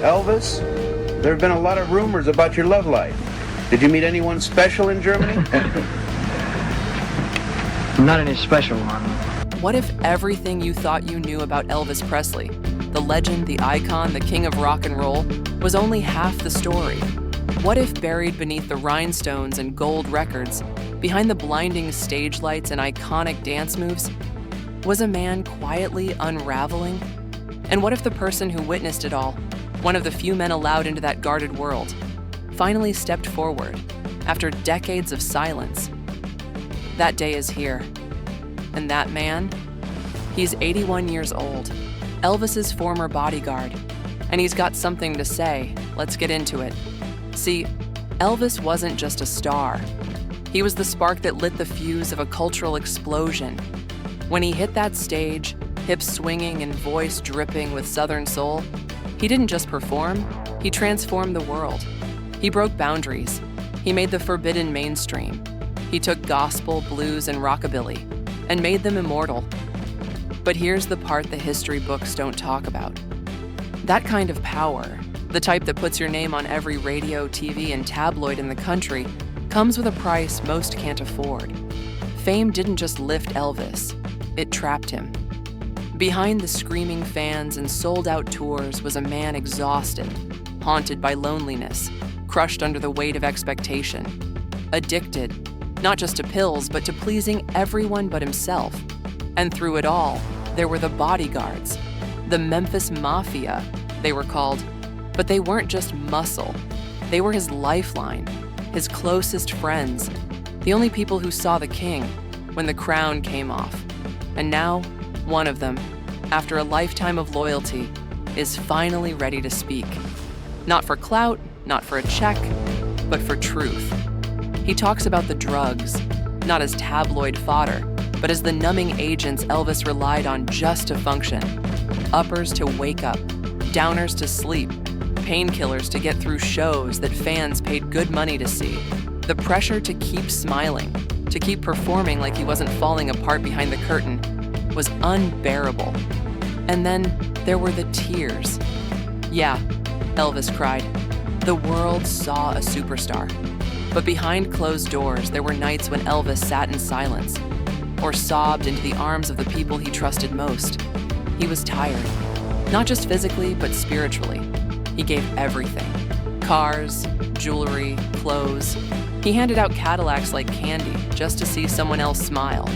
Elvis, there have been a lot of rumors about your love life. Did you meet anyone special in Germany? Not any special one. What if everything you thought you knew about Elvis Presley, the legend, the icon, the king of rock and roll, was only half the story? What if buried beneath the rhinestones and gold records, behind the blinding stage lights and iconic dance moves, was a man quietly unraveling? And what if the person who witnessed it all, one of the few men allowed into that guarded world, finally stepped forward after decades of silence? That day is here. And that man, he's 81 years old, Elvis's former bodyguard, and he's got something to say. Let's get into it. See, Elvis wasn't just a star. He was the spark that lit the fuse of a cultural explosion. When he hit that stage, hips swinging and voice dripping with Southern soul, he didn't just perform, he transformed the world. He broke boundaries. He made the forbidden mainstream. He took gospel, blues, and rockabilly and made them immortal. But here's the part the history books don't talk about. That kind of power, the type that puts your name on every radio, TV, and tabloid in the country, comes with a price most can't afford. Fame didn't just lift Elvis, it trapped him. Behind the screaming fans and sold-out tours was a man exhausted, haunted by loneliness, crushed under the weight of expectation, addicted, not just to pills, but to pleasing everyone but himself. And through it all, there were the Bodyguards, the Memphis Mafia, they were called. But they weren't just muscle. They were his lifeline, his closest friends, the only people who saw the king when the crown came off. And now, one of them, after a lifetime of loyalty, is finally ready to speak. Not for clout, not for a check, but for truth. He talks about the drugs, not as tabloid fodder, but as the numbing agents Elvis relied on just to function. Uppers to wake up, downers to sleep, painkillers to get through shows that fans paid good money to see. The pressure to keep smiling, to keep performing like he wasn't falling apart behind the curtain, was unbearable. And then there were the tears. Yeah, Elvis cried. The world saw a superstar. But behind closed doors, there were nights when Elvis sat in silence or sobbed into the arms of the people he trusted most. He was tired, not just physically, but spiritually. He gave everything. Cars, jewelry, clothes. He handed out Cadillacs like candy just to see someone else smile.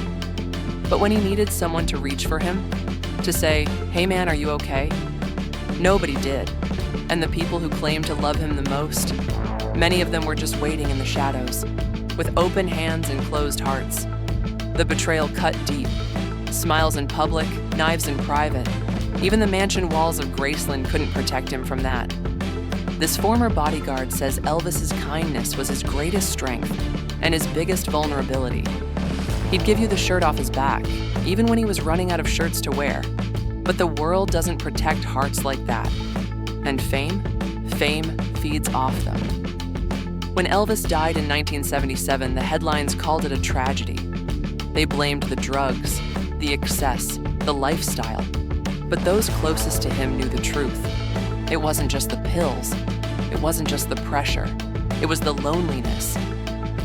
But when he needed someone to reach for him, to say, "Hey man, are you okay?" nobody did. And the people who claimed to love him the most, many of them were just waiting in the shadows, with open hands and closed hearts. The betrayal cut deep. Smiles in public, knives in private. Even the mansion walls of Graceland couldn't protect him from that. This former bodyguard says Elvis's kindness was his greatest strength and his biggest vulnerability. He'd give you the shirt off his back, even when he was running out of shirts to wear. But the world doesn't protect hearts like that. And fame feeds off them. When Elvis died in 1977, the headlines called it a tragedy. They blamed the drugs, the excess, the lifestyle. But those closest to him knew the truth. It wasn't just the pills. It wasn't just the pressure. It was the loneliness.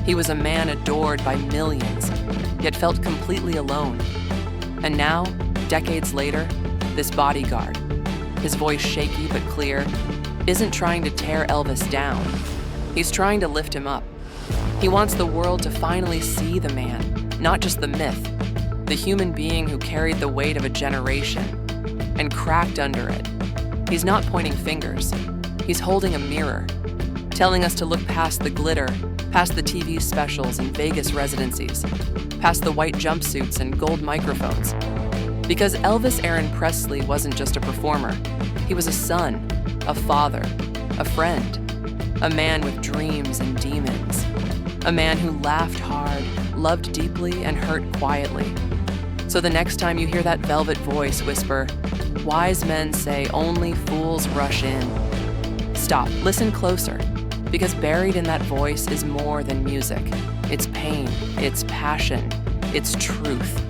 He was a man adored by millions, yet felt completely alone. And now, decades later, this bodyguard, his voice shaky but clear, isn't trying to tear Elvis down. He's trying to lift him up. He wants the world to finally see the man, not just the myth, the human being who carried the weight of a generation and cracked under it. He's not pointing fingers. He's holding a mirror, telling us to look past the glitter, past the TV specials and Vegas residencies, past the white jumpsuits and gold microphones. Because Elvis Aaron Presley wasn't just a performer. He was a son, a father, a friend, a man with dreams and demons, a man who laughed hard, loved deeply, and hurt quietly. So the next time you hear that velvet voice whisper, "Wise men say only fools rush in," stop, listen closer, because buried in that voice is more than music. It's pain, it's passion, it's truth.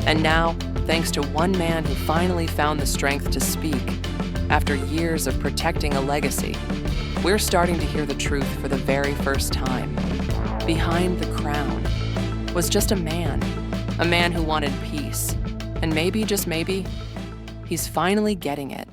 And now, thanks to one man who finally found the strength to speak, After years of protecting a legacy, we're starting to hear the truth for the very first time. Behind the crown was just a man who wanted peace. And maybe, just maybe, he's finally getting it.